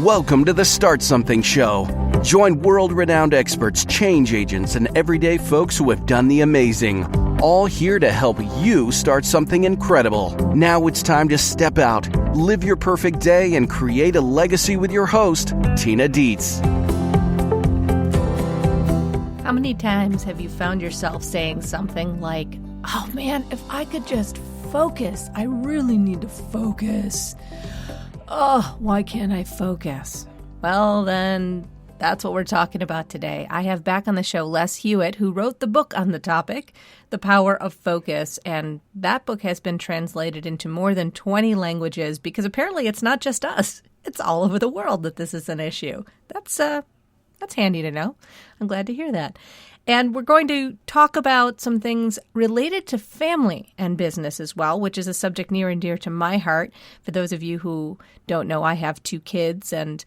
Welcome to the Start Something Show. Join world-renowned experts, change agents, and everyday folks who have done the amazing. All here to help you start something incredible. Now it's time to step out, live your perfect day, and create a legacy with your host, Tina Dietz. How many times have you found yourself saying something like, "Oh man, if I could just focus, I really need to focus. Oh, why can't I focus?" Well, then that's what we're talking about today. I have back on the show Les Hewitt, who wrote the book on the topic, The Power of Focus, and that book has been translated into more than 20 languages because apparently it's not just us. It's all over the world that this is an issue. That's handy to know. I'm glad to hear that. And we're going to talk about some things related to family and business as well, which is a subject near and dear to my heart. For those of you who don't know, I have 2 kids, and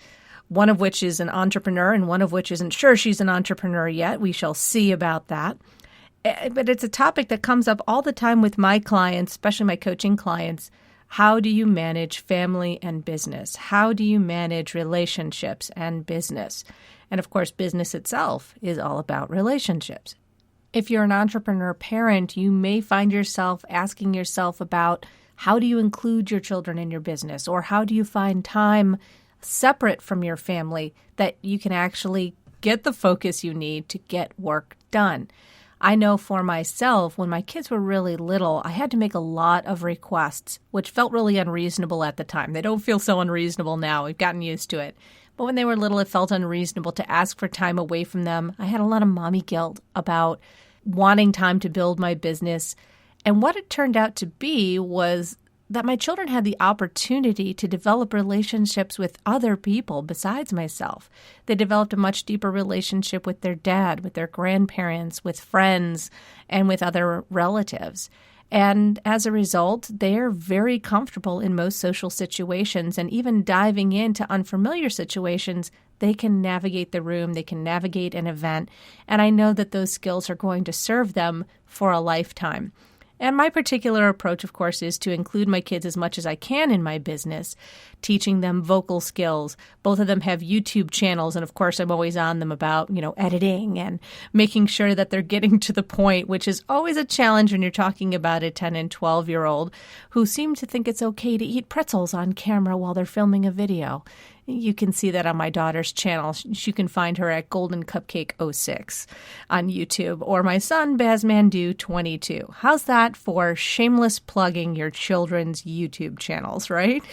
one of which is an entrepreneur and one of which isn't sure she's an entrepreneur yet. We shall see about that. But it's a topic that comes up all the time with my clients, especially my coaching clients. How do you manage family and business? How do you manage relationships and business? And of course, business itself is all about relationships. If you're an entrepreneur parent, you may find yourself asking yourself about how do you include your children in your business, or how do you find time separate from your family that you can actually get the focus you need to get work done. I know for myself, when my kids were really little, I had to make a lot of requests, which felt really unreasonable at the time. They don't feel so unreasonable now. We've gotten used to it. But when they were little, it felt unreasonable to ask for time away from them. I had a lot of mommy guilt about wanting time to build my business. And what it turned out to be was that my children had the opportunity to develop relationships with other people besides myself. They developed a much deeper relationship with their dad, with their grandparents, with friends, and with other relatives. And as a result, they're very comfortable in most social situations, and even diving into unfamiliar situations, they can navigate the room, they can navigate an event, and I know that those skills are going to serve them for a lifetime. And my particular approach, of course, is to include my kids as much as I can in my business, teaching them vocal skills. Both of them have YouTube channels, and of course, I'm always on them about, editing and making sure that they're getting to the point, which is always a challenge when you're talking about a 10 and 12-year-old who seem to think it's okay to eat pretzels on camera while they're filming a video. You can see that on my daughter's channel. You can find her at Golden Cupcake 06 on YouTube, or my son, Bazmandu 22. How's that for shameless plugging your children's YouTube channels, right?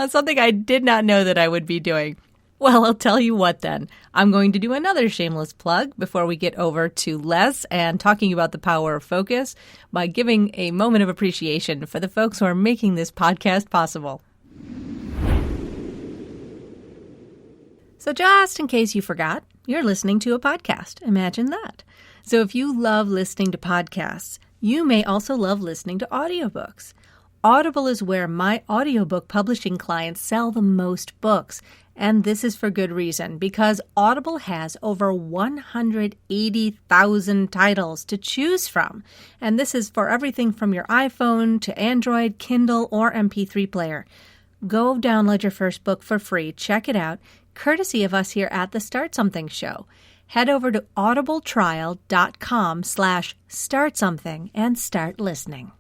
Something I did not know that I would be doing. Well, I'll tell you what then. I'm going to do another shameless plug before we get over to Les and talking about the power of focus by giving a moment of appreciation for the folks who are making this podcast possible. So just in case you forgot, you're listening to a podcast. Imagine that. So if you love listening to podcasts, you may also love listening to audiobooks. Audible is where my audiobook publishing clients sell the most books. And this is for good reason, because Audible has over 180,000 titles to choose from. And this is for everything from your iPhone to Android, Kindle, or MP3 player. Go download your first book for free. Check it out. Courtesy of us here at the Start Something Show. Head over to audibletrial.com/startsomething and start listening.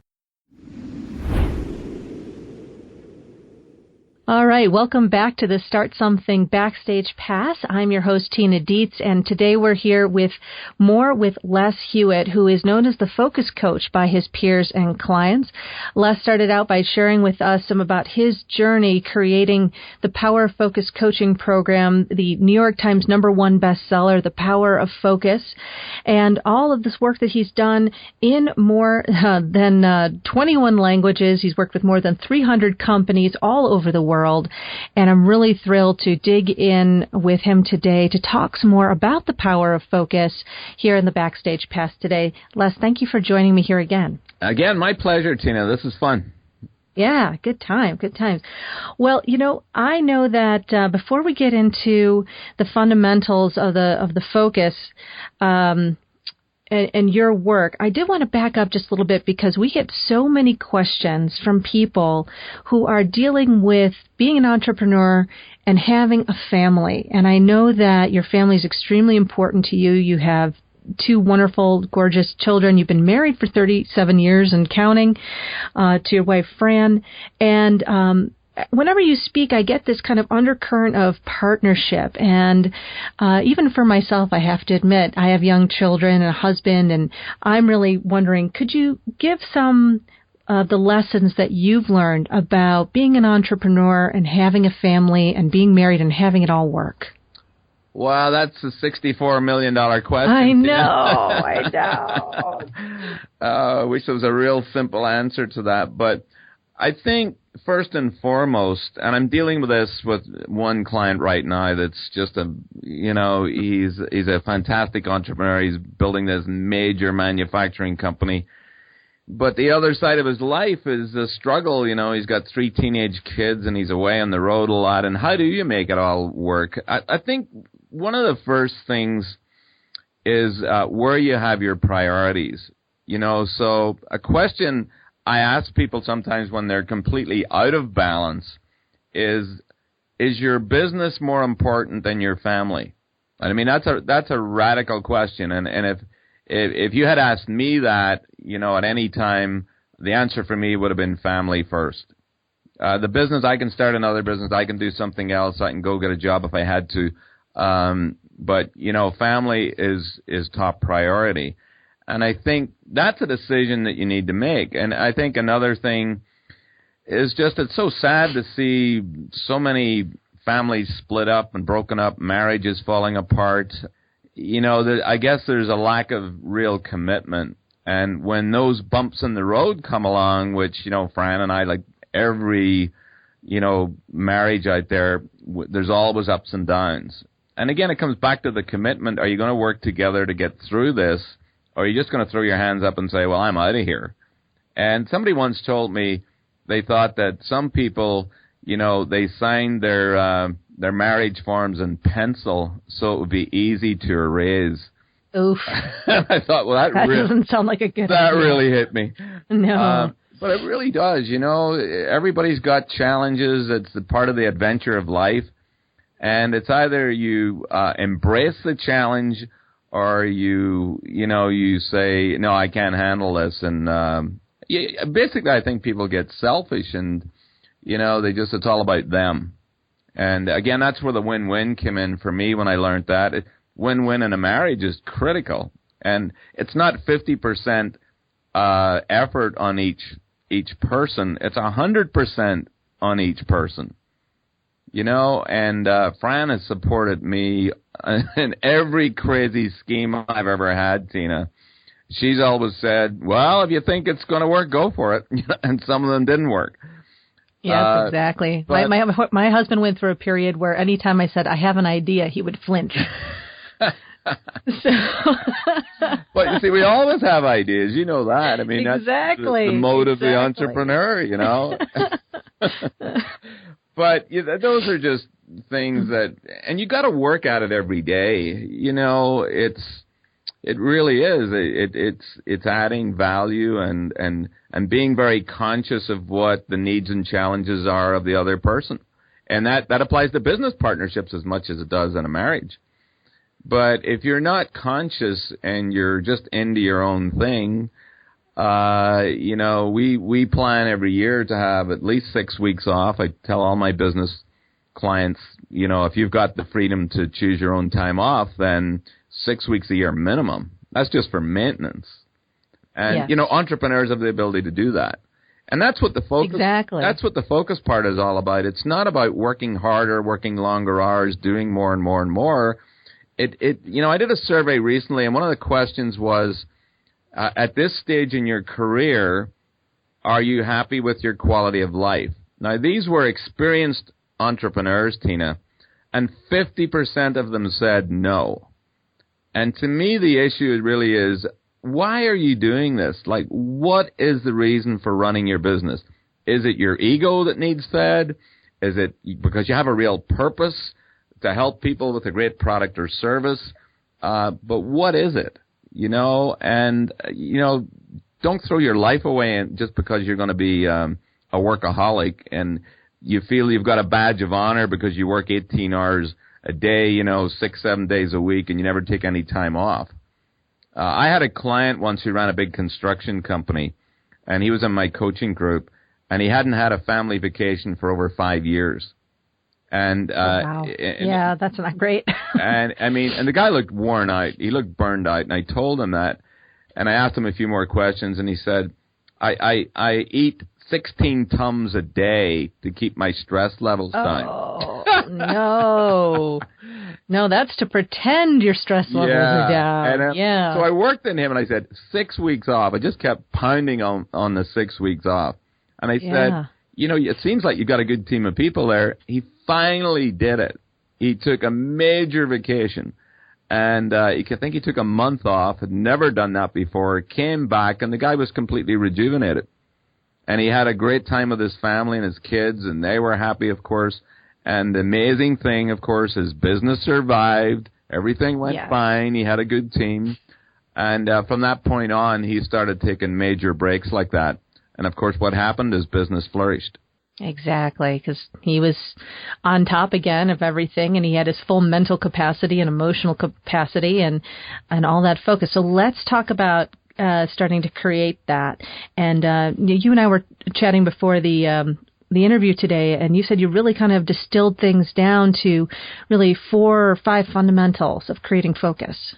All right, welcome back to the Start Something Backstage Pass. I'm your host, Tina Dietz, and today we're here with Les Hewitt, who is known as the Focus Coach by his peers and clients. Les started out by sharing with us some about his journey creating the Power of Focus coaching program, the New York Times #1 bestseller, The Power of Focus, and all of this work that he's done in more than 21 languages. He's worked with more than 300 companies all over the world. And I'm really thrilled to dig in with him today to talk some more about the power of focus here in the Backstage Pass today. Les, thank you for joining me here again. Again, my pleasure, Tina. This is fun. Yeah, good times. Well, I know that before we get into the fundamentals of the focus, and your work, I did want to back up just a little bit because we get so many questions from people who are dealing with being an entrepreneur and having a family. And I know that your family is extremely important to you. You have 2 wonderful, gorgeous children. You've been married for 37 years and counting to your wife, Fran. And whenever you speak, I get this kind of undercurrent of partnership. And even for myself, I have to admit, I have young children and a husband, and I'm really wondering, could you give some of the lessons that you've learned about being an entrepreneur and having a family and being married and having it all work? Wow, that's a $64 million question. I know, I know. I wish there was a real simple answer to that. But I think first and foremost, and I'm dealing with this with one client right now that's just he's a fantastic entrepreneur. He's building this major manufacturing company. But the other side of his life is a struggle. He's got 3 teenage kids and he's away on the road a lot. And how do you make it all work? I think one of the first things is where you have your priorities. So a question I ask people sometimes when they're completely out of balance is your business more important than your family? I mean, that's a radical question. And if you had asked me that, at any time, the answer for me would have been family first. The business, I can start another business. I can do something else. I can go get a job if I had to. But family is top priority. And I think that's a decision that you need to make. And I think another thing is just it's so sad to see so many families split up and broken up, marriages falling apart. I guess there's a lack of real commitment. And when those bumps in the road come along, which, Fran and I, like every, marriage out there, there's always ups and downs. And again, it comes back to the commitment. Are you going to work together to get through this? Or are you just going to throw your hands up and say, well, I'm out of here? And somebody once told me they thought that some people, they signed their marriage forms in pencil so it would be easy to erase. Oof. I thought, well, that doesn't sound like a good That idea. really hit me. No. But it really does. Everybody's got challenges. It's a part of the adventure of life. And it's either you embrace the challenge or you say, no, I can't handle this. And basically, I think people get selfish and, it's all about them. And again, that's where the win-win came in for me when I learned that. Win-win in a marriage is critical. And it's not 50% effort on each person. It's 100% on each person. And Fran has supported me in every crazy scheme I've ever had, Tina. She's always said, well, if you think it's going to work, go for it. And some of them didn't work. Yes, exactly. But, my husband went through a period where anytime I said, I have an idea, he would flinch. But you see, we always have ideas. You know that. I mean, exactly. That's the mode of the entrepreneur, But those are just things that, and you got to work at it every day. It really is. It's adding value and being very conscious of what the needs and challenges are of the other person, and that applies to business partnerships as much as it does in a marriage. But if you're not conscious and you're just into your own thing, we plan every year to have at least 6 weeks off. I tell all my business clients, if you've got the freedom to choose your own time off, then 6 weeks a year minimum. That's just for maintenance. And, yes. Entrepreneurs have the ability to do that. And that's what the focus, exactly. That's what the focus part is all about. It's not about working harder, working longer hours, doing more and more and more. I did a survey recently, and one of the questions was, at this stage in your career, are you happy with your quality of life? Now, these were experienced entrepreneurs, Tina, and 50% of them said no. And to me, the issue really is, why are you doing this? Like, what is the reason for running your business? Is it your ego that needs fed? Is it because you have a real purpose to help people with a great product or service? But what is it? and, don't throw your life away just because you're going to be a workaholic and you feel you've got a badge of honor because you work 18 hours a day, 6-7 days a week, and you never take any time off. I had a client once who ran a big construction company, and he was in my coaching group, and he hadn't had a family vacation for over 5 years. And wow. Yeah, that's not great. and the guy looked worn out. He looked burned out, and I told him that. And I asked him a few more questions, and he said, I eat 16 Tums a day to keep my stress levels down. Oh, no. No, that's to pretend your stress levels are down. And, so I worked on him, and I said, 6 weeks off. I just kept pounding on the 6 weeks off. And I said, it seems like you've got a good team of people there. He finally did it. He took a major vacation. And I think he took a month off, had never done that before, came back, and the guy was completely rejuvenated. And he had a great time with his family and his kids, and they were happy, of course. And the amazing thing, of course, his business survived. Everything went fine. He had a good team. And from that point on, he started taking major breaks like that. And, of course, what happened? His business flourished. Exactly, because he was on top again of everything, and he had his full mental capacity and emotional capacity and all that focus. So let's talk about starting to create that. And you and I were chatting before the interview today, and you said you really kind of distilled things down to really 4 or 5 fundamentals of creating focus.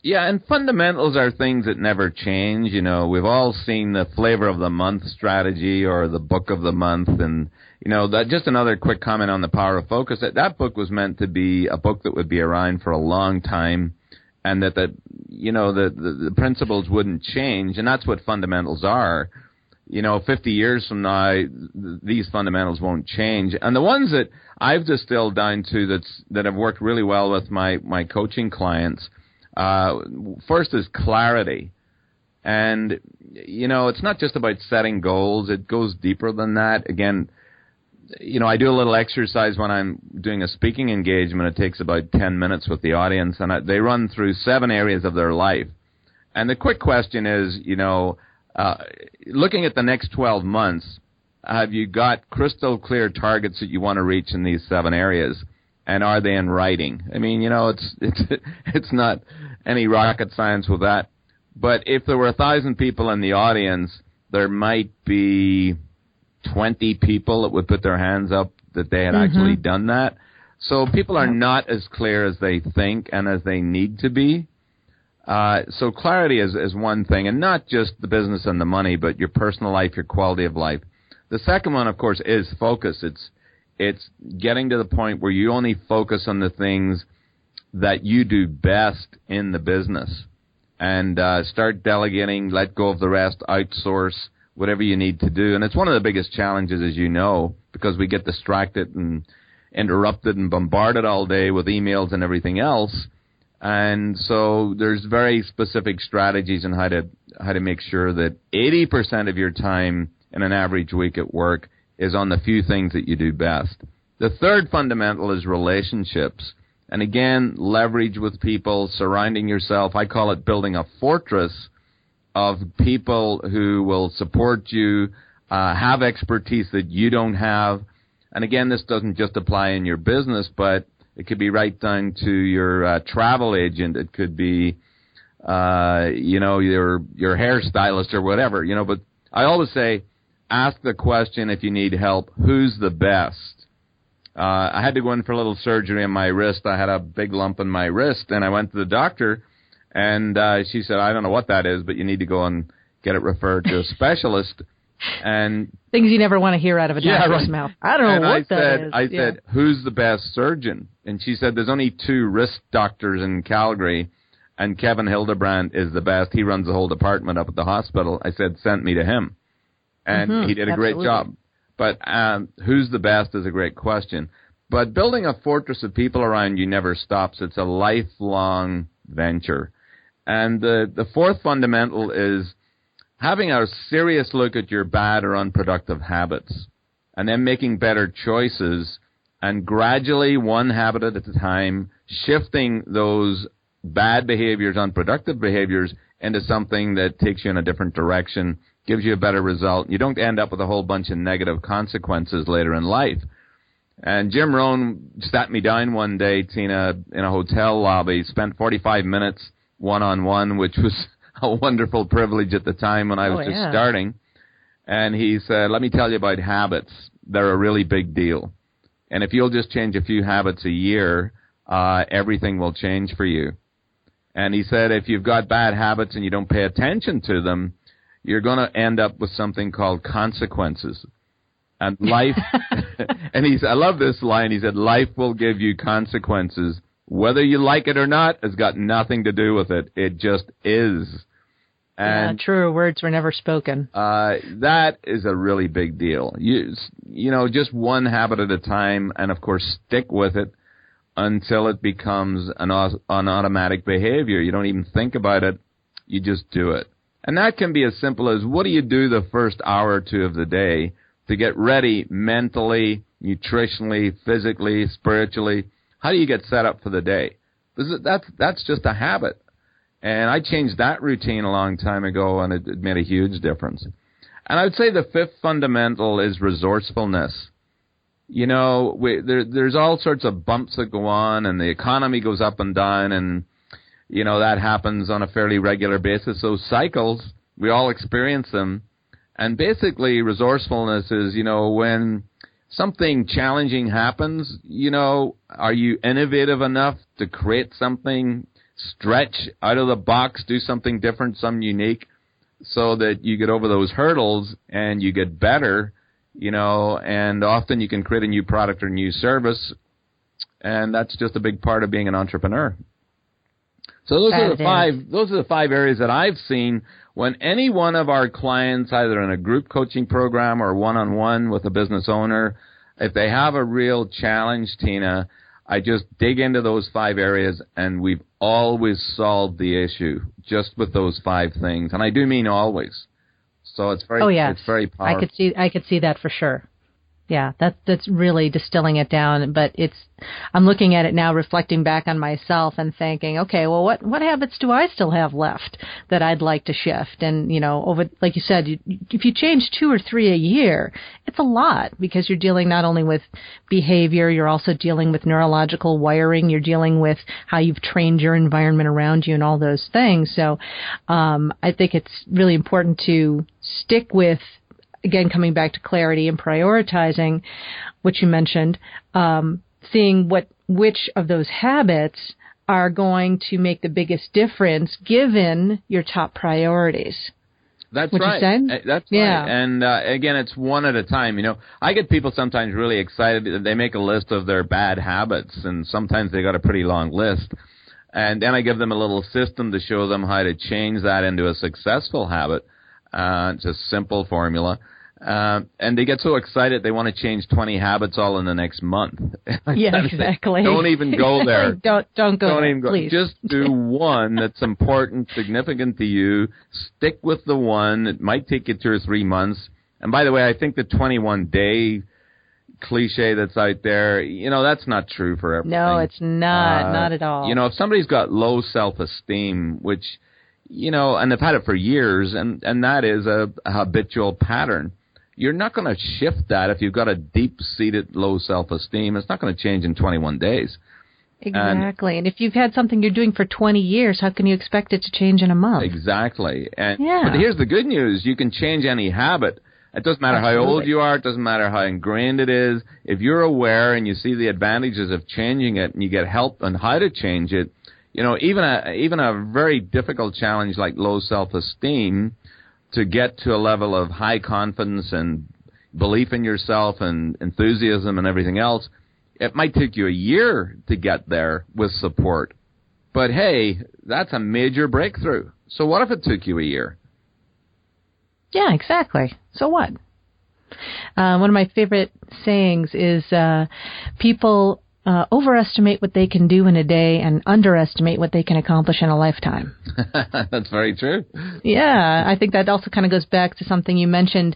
Yeah, and fundamentals are things that never change. We've all seen the flavor of the month strategy or the book of the month. And, that just another quick comment on the power of focus. That book was meant to be a book that would be around for a long time and that the principles wouldn't change. And that's what fundamentals are. 50 years from now, these fundamentals won't change. And the ones that I've distilled down to that have worked really well with my coaching clients, first is clarity. And, it's not just about setting goals. It goes deeper than that. Again, I do a little exercise when I'm doing a speaking engagement. It takes about 10 minutes with the audience, and they run through 7 areas of their life. And the quick question is, looking at the next 12 months, have you got crystal clear targets that you want to reach in these 7 areas? And are they in writing? It's not any rocket science with that. But if there were 1,000 people in the audience, there might be 20 people that would put their hands up that they had actually done that. So people are not as clear as they think and as they need to be. So clarity is one thing, and not just the business and the money, but your personal life, your quality of life. The second one, of course, is focus. It's getting to the point where you only focus on the things that you do best in the business, and start delegating, let go of the rest, outsource whatever you need to do. And it's one of the biggest challenges, as you know, because we get distracted and interrupted and bombarded all day with emails and everything else. And so there's very specific strategies on how to make sure that 80% of your time in an average week at work is on the few things that you do best. The third fundamental is relationships. And again, leverage with people, surrounding yourself. I call it building a fortress of people who will support you, have expertise that you don't have. And again, this doesn't just apply in your business, but it could be right down to your travel agent. It could be, your hairstylist or whatever, But I always say, ask the question if you need help, who's the best? I had to go in for a little surgery on my wrist. I had a big lump in my wrist, and I went to the doctor, and she said, I don't know what that is, but you need to go and get it referred to a specialist. And things you never want to hear out of a doctor's mouth. I don't know what that is. I said, who's the best surgeon? And she said, there's only 2 wrist doctors in Calgary, and Kevin Hildebrand is the best. He runs the whole department up at the hospital. I said, send me to him. And he did a great job. But who's the best is a great question. But building a fortress of people around you never stops. It's a lifelong venture. And the fourth fundamental is having a serious look at your bad or unproductive habits, and then making better choices, and gradually, one habit at a time, shifting those bad behaviors, unproductive behaviors, into something that takes you in a different direction, gives you a better result. You don't end up with a whole bunch of negative consequences later in life. And Jim Rohn sat me down one day, Tina, in a hotel lobby, spent 45 minutes one-on-one, which was a wonderful privilege at the time when I was just starting. And he said, let me tell you about habits. They're a really big deal. And if you'll just change a few habits a year, everything will change for you. And he said, if you've got bad habits and you don't pay attention to them, you're going to end up with something called consequences. And life, and I love this line. He said, life will give you consequences. Whether you like it or not has got nothing to do with it. It just is. And truer words were never spoken. That is a really big deal. You know, just one habit at a time, and of course stick with it until it becomes an automatic behavior. You don't even think about it. You just do it. And that can be as simple as, what do you do the first hour or two of the day to get ready mentally, nutritionally, physically, spiritually? How do you get set up for the day? That's just a habit. And I changed that routine a long time ago, and it made a huge difference. And I would say the fifth fundamental is resourcefulness. You know, there's all sorts of bumps that go on, and the economy goes up and down, and, you know, that happens on a fairly regular basis. Those cycles, we all experience them. And basically, resourcefulness is, you know, when something challenging happens, you know, are you innovative enough to create something, stretch out of the box, do something different, something unique, so that you get over those hurdles and you get better, you know, and often you can create a new product or new service, and that's just a big part of being an entrepreneur. So those are the five areas that I've seen when any one of our clients, either in a group coaching program or one-on-one with a business owner, if they have a real challenge, Tina, I just dig into those 5 areas, and we've always solved the issue just with those 5 things. And I do mean always. So it's very, it's very powerful. I could see that for sure. Yeah, that's really distilling it down. But I'm looking at it now, reflecting back on myself and thinking, okay, well, what habits do I still have left that I'd like to shift? And, you know, over, like you said, if you change 2 or 3 a year, it's a lot, because you're dealing not only with behavior, you're also dealing with neurological wiring, you're dealing with how you've trained your environment around you and all those things. So I think it's really important to stick with, again, coming back to clarity and prioritizing, which you mentioned, seeing which of those habits are going to make the biggest difference given your top priorities. That's Would right. You say? That's right. And again, it's one at a time. You know, I get people sometimes really excited that they make a list of their bad habits, and sometimes they got a pretty long list. And then I give them a little system to show them how to change that into a successful habit. It's a simple formula. And they get so excited they want to change 20 habits all in the next month. Yeah, exactly. Don't even go there. Don't go there, even go. Please. Just do one that's important, significant to you. Stick with the one. It might take you 2 or 3 months. And by the way, I think the 21-day cliche that's out there, you know, that's not true for everything. No, it's not. Not at all. You know, if somebody's got low self-esteem, which, you know, and they've had it for years, and that is a habitual pattern, you're not going to shift that if you've got a deep-seated low self-esteem. It's not going to change in 21 days. Exactly. And if you've had something you're doing for 20 years, how can you expect it to change in a month? Exactly. But here's the good news. You can change any habit. It doesn't matter how old you are. It doesn't matter how ingrained it is. If you're aware and you see the advantages of changing it and you get help on how to change it, you know, even a very difficult challenge like low self-esteem, to get to a level of high confidence and belief in yourself and enthusiasm and everything else, it might take you a year to get there with support. But hey, that's a major breakthrough. So what if it took you a year? Yeah, exactly. So what? One of my favorite sayings is people overestimate what they can do in a day and underestimate what they can accomplish in a lifetime. That's very true. Yeah, I think that also kind of goes back to something you mentioned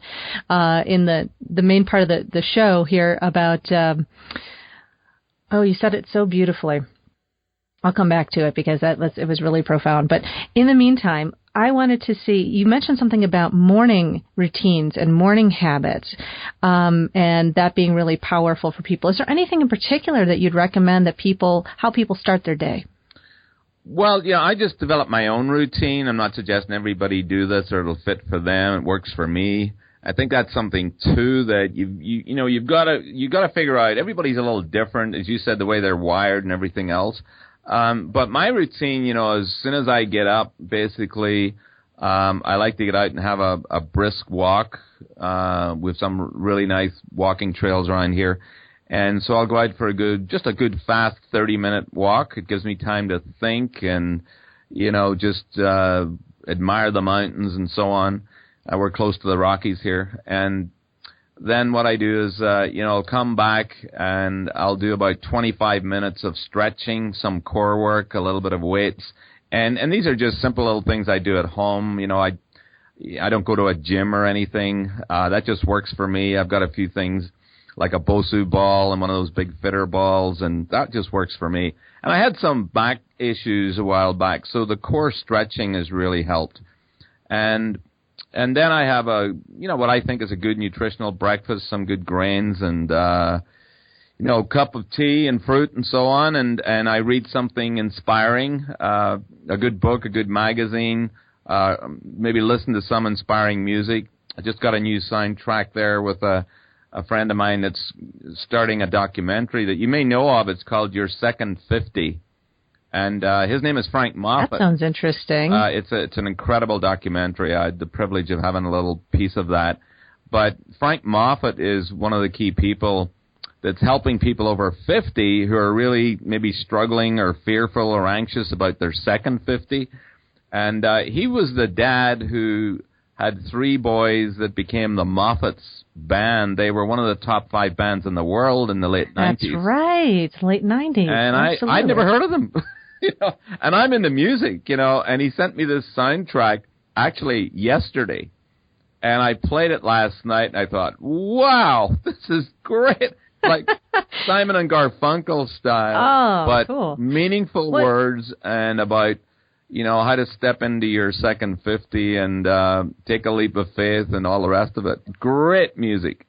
in the main part of the show here about, you said it so beautifully. I'll come back to it because it was really profound. But in the meantime, I wanted to see, you mentioned something about morning routines and morning habits, and that being really powerful for people. Is there anything in particular that you'd recommend how people start their day? Well, I just developed my own routine. I'm not suggesting everybody do this or it'll fit for them. It works for me. I think that's something too that you've got to figure out. Everybody's a little different, as you said, the way they're wired and everything else. But my routine, as soon as I get up, basically, I like to get out and have a brisk walk, with some really nice walking trails around here. And so I'll go out for a good fast 30-minute walk. It gives me time to think and, just admire the mountains and so on. We're close to the Rockies here. And then what I do is, I'll come back and I'll do about 25 minutes of stretching, some core work, a little bit of weights. And these are just simple little things I do at home. I don't go to a gym or anything. That just works for me. I've got a few things like a Bosu ball and one of those big fitter balls, and that just works for me. And I had some back issues a while back, so the core stretching has really helped. And then I have what I think is a good nutritional breakfast, some good grains and, a cup of tea and fruit and so on. And I read something inspiring, a good book, a good magazine, maybe listen to some inspiring music. I just got a new soundtrack there with a friend of mine that's starting a documentary that you may know of. It's called Your Second 50. And his name is Frank Moffat. That sounds interesting. It's an incredible documentary. I had the privilege of having a little piece of that. But Frank Moffat is one of the key people that's helping people over 50 who are really maybe struggling or fearful or anxious about their second 50. And he was the dad who had 3 boys that became the Moffats band. They were one of the top 5 bands in the world in the late 90s. That's right, late 90s. And I'd never heard of them. And I'm into music, and he sent me this soundtrack actually yesterday. And I played it last night, and I thought, wow, this is great. Like Simon and Garfunkel style, but cool. Meaningful words and about, how to step into your second 50 and take a leap of faith and all the rest of it. Great music.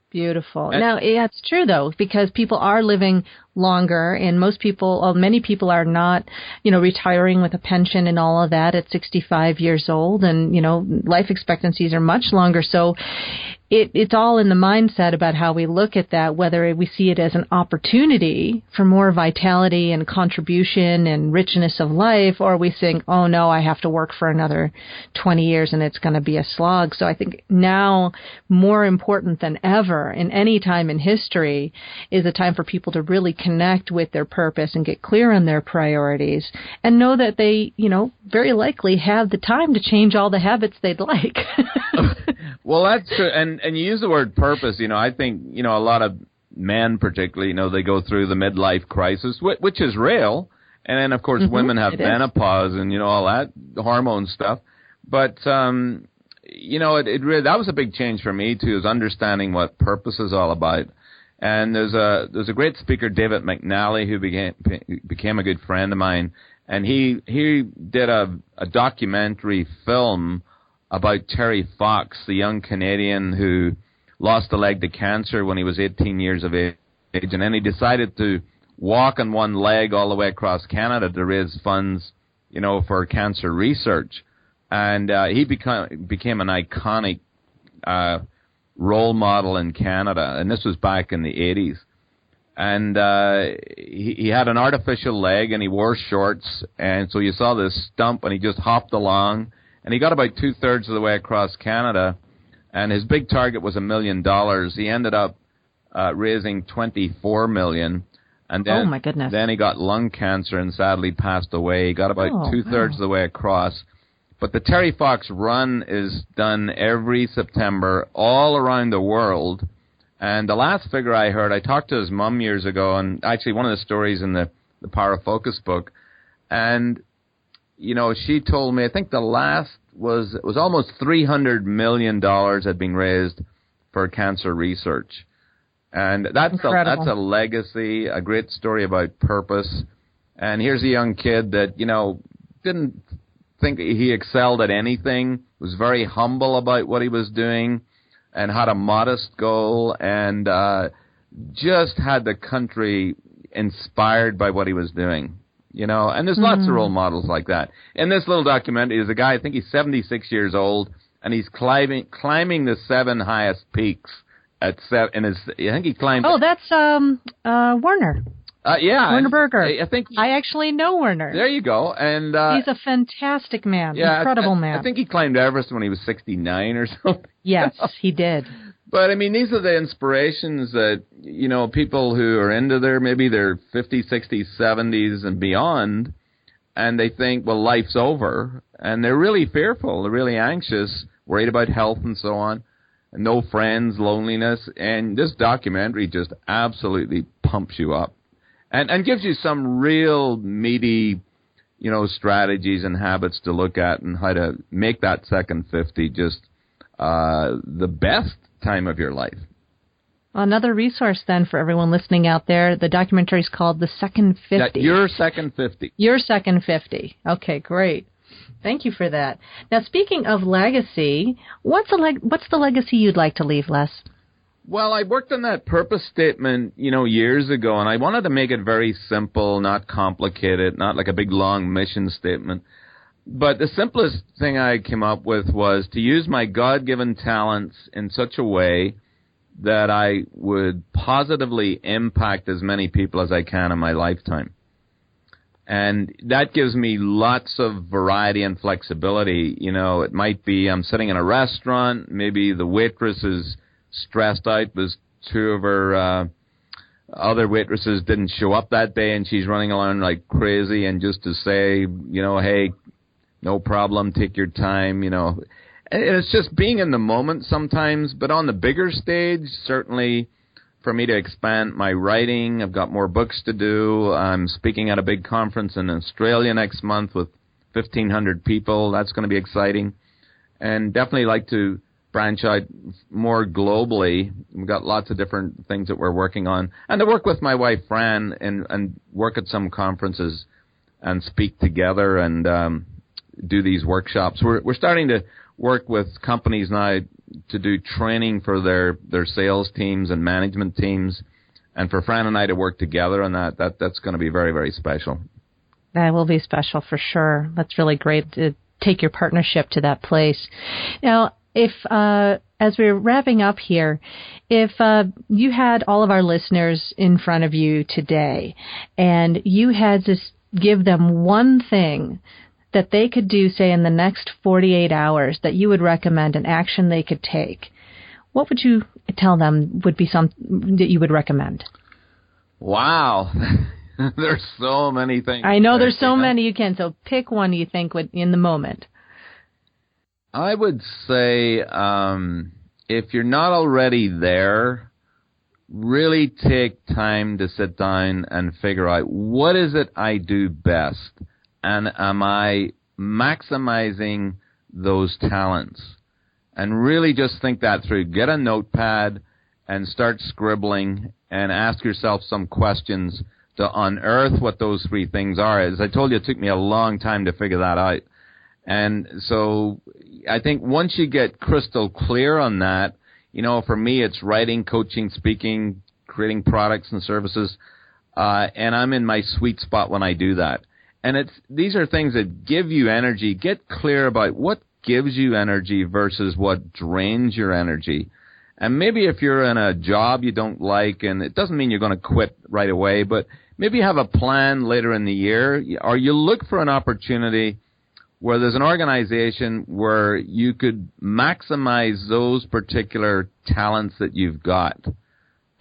Beautiful. Now, it's true, though, because people are living longer, and many people are not, retiring with a pension and all of that at 65 years old, and, life expectancies are much longer. So it's all in the mindset about how we look at that, whether we see it as an opportunity for more vitality and contribution and richness of life, or we think, oh no, I have to work for another 20 years and it's going to be a slog. So I think now more important than ever in any time in history is a time for people to really connect with their purpose and get clear on their priorities and know that they, very likely have the time to change all the habits they'd like. Well, that's true. And you use the word purpose. I think, a lot of men particularly, they go through the midlife crisis, which is real. And then, of course, women have menopause and, all that hormone stuff. But, it really, that was a big change for me, too, is understanding what purpose is all about. And there's a great speaker, David McNally, who became a good friend of mine. And he did a documentary film about Terry Fox, the young Canadian who lost a leg to cancer when he was 18 years of age. And then he decided to walk on one leg all the way across Canada to raise funds, for cancer research. And he became an iconic role model in Canada. And this was back in the 80s. And he had an artificial leg, and he wore shorts. And so you saw this stump, and he just hopped along. And he got about 2/3 of the way across Canada, and his big target was $1 million. He ended up raising $24 million, and then, oh my goodness. Then he got lung cancer and sadly passed away. He got about 2/3 of the way across. But the Terry Fox Run is done every September all around the world. And the last figure I heard, I talked to his mom years ago, and actually one of the stories in the Power of Focus book, and she told me, I think the last was almost $300 million had been raised for cancer research. And that's a legacy, a great story about purpose. And here's a young kid that, didn't think he excelled at anything, was very humble about what he was doing, and had a modest goal, and just had the country inspired by what he was doing. And there's lots of role models like that. In this little documentary, there's a guy, I think he's 76 years old, and he's climbing the 7 highest peaks at I think he climbed. Oh, that's Werner. Yeah, Werner Berger. I think I actually know Werner. There you go. And he's a fantastic man. Yeah, incredible man. I think he climbed Everest when he was 69 or something. Yes, he did. But I mean, these are the inspirations that people who are into maybe their 50s, 60s, 70s, and beyond, and they think, well, life's over, and they're really fearful, they're really anxious, worried about health and so on. No friends, loneliness, and this documentary just absolutely pumps you up and gives you some real meaty, strategies and habits to look at and how to make that second 50 just the best time of your life. Another resource then for everyone listening out there, the documentary is called The Second 50. Your Second 50. Your Second 50. Okay, great. Thank you for that. Now, speaking of legacy, what's the legacy you'd like to leave, Les? Well, I worked on that purpose statement, years ago, and I wanted to make it very simple, not complicated, not like a big, long mission statement. But the simplest thing I came up with was to use my God-given talents in such a way that I would positively impact as many people as I can in my lifetime. And that gives me lots of variety and flexibility. It might be I'm sitting in a restaurant, maybe the waitress is stressed out because 2 of her other waitresses didn't show up that day, and she's running around like crazy, and just to say, hey, no problem, take your time, And it's just being in the moment sometimes, but on the bigger stage, certainly for me to expand my writing. I've got more books to do. I'm speaking at a big conference in Australia next month with 1,500 people. That's going to be exciting. And definitely like to branch out more globally. We've got lots of different things that we're working on. And to work with my wife, Fran, and work at some conferences and speak together and do these workshops. We're starting to work with companies now to do training for their sales teams and management teams, and for Fran and I to work together on that's going to be very, very special. That will be special for sure. That's really great to take your partnership to that place. Now, if as we're wrapping up here, if you had all of our listeners in front of you today and you had to give them one thing that they could do, say, in the next 48 hours that you would recommend, an action they could take, what would you tell them would be something that you would recommend? Wow. There's so many things. I know there's so many you can, so pick one you think would in the moment. I would say if you're not already there, really take time to sit down and figure out what is it I do best. And am I maximizing those talents? And really just think that through. Get a notepad and start scribbling and ask yourself some questions to unearth what those 3 things are. As I told you, it took me a long time to figure that out. And so I think once you get crystal clear on that, for me it's writing, coaching, speaking, creating products and services, and I'm in my sweet spot when I do that. And these are things that give you energy. Get clear about what gives you energy versus what drains your energy. And maybe if you're in a job you don't like, and it doesn't mean you're going to quit right away, but maybe you have a plan later in the year, or you look for an opportunity where there's an organization where you could maximize those particular talents that you've got.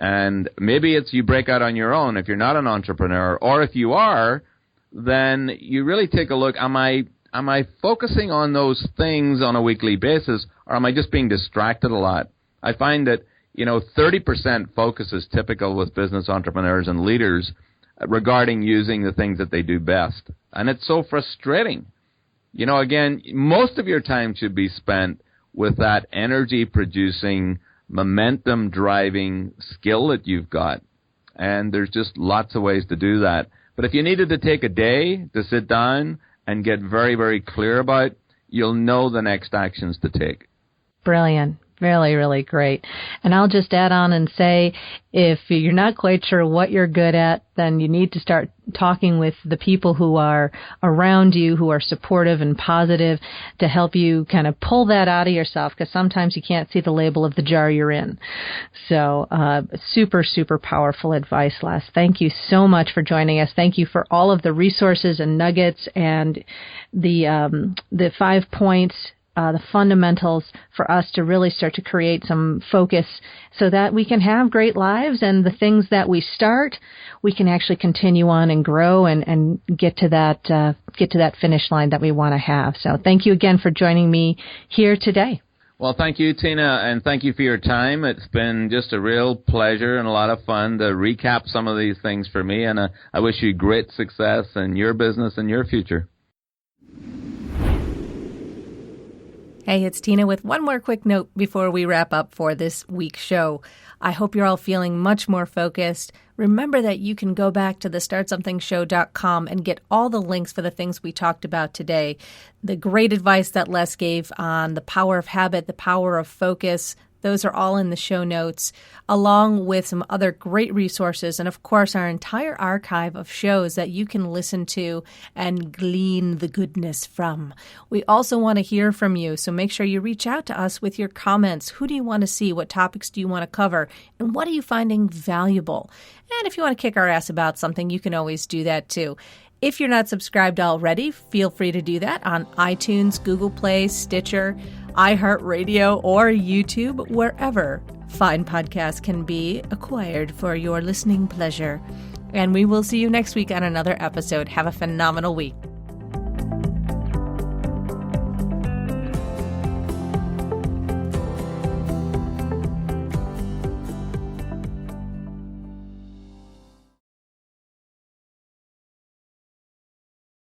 And maybe it's you break out on your own if you're not an entrepreneur, or if you are, then you really take a look, am I focusing on those things on a weekly basis, or am I just being distracted a lot? I find that, 30% focus is typical with business entrepreneurs and leaders regarding using the things that they do best. And it's so frustrating. Again, most of your time should be spent with that energy-producing, momentum-driving skill that you've got. And there's just lots of ways to do that. But if you needed to take a day to sit down and get very, very clear about, you'll know the next actions to take. Brilliant. Really, really great. And I'll just add on and say, if you're not quite sure what you're good at, then you need to start talking with the people who are around you, who are supportive and positive, to help you kind of pull that out of yourself, because sometimes you can't see the label of the jar you're in. So super, super powerful advice, Les. Thank you so much for joining us. Thank you for all of the resources and nuggets and the 5 points, the fundamentals for us to really start to create some focus so that we can have great lives, and the things that we start, we can actually continue on and grow and get to that finish line that we want to have. So thank you again for joining me here today. Well, thank you, Tina, and thank you for your time. It's been just a real pleasure and a lot of fun to recap some of these things for me, and I wish you great success in your business and your future. Hey, it's Tina with one more quick note before we wrap up for this week's show. I hope you're all feeling much more focused. Remember that you can go back to the startsomethingshow.com and get all the links for the things we talked about today. The great advice that Les gave on the power of habit, the power of focus, those are all in the show notes, along with some other great resources, and of course our entire archive of shows that you can listen to and glean the goodness from. We also want to hear from you, so make sure you reach out to us with your comments. Who do you want to see? What topics do you want to cover? And what are you finding valuable? And if you want to kick our ass about something, you can always do that too. If you're not subscribed already, feel free to do that on iTunes, Google Play, Stitcher, iHeartRadio, or YouTube, wherever fine podcasts can be acquired for your listening pleasure. And we will see you next week on another episode. Have a phenomenal week.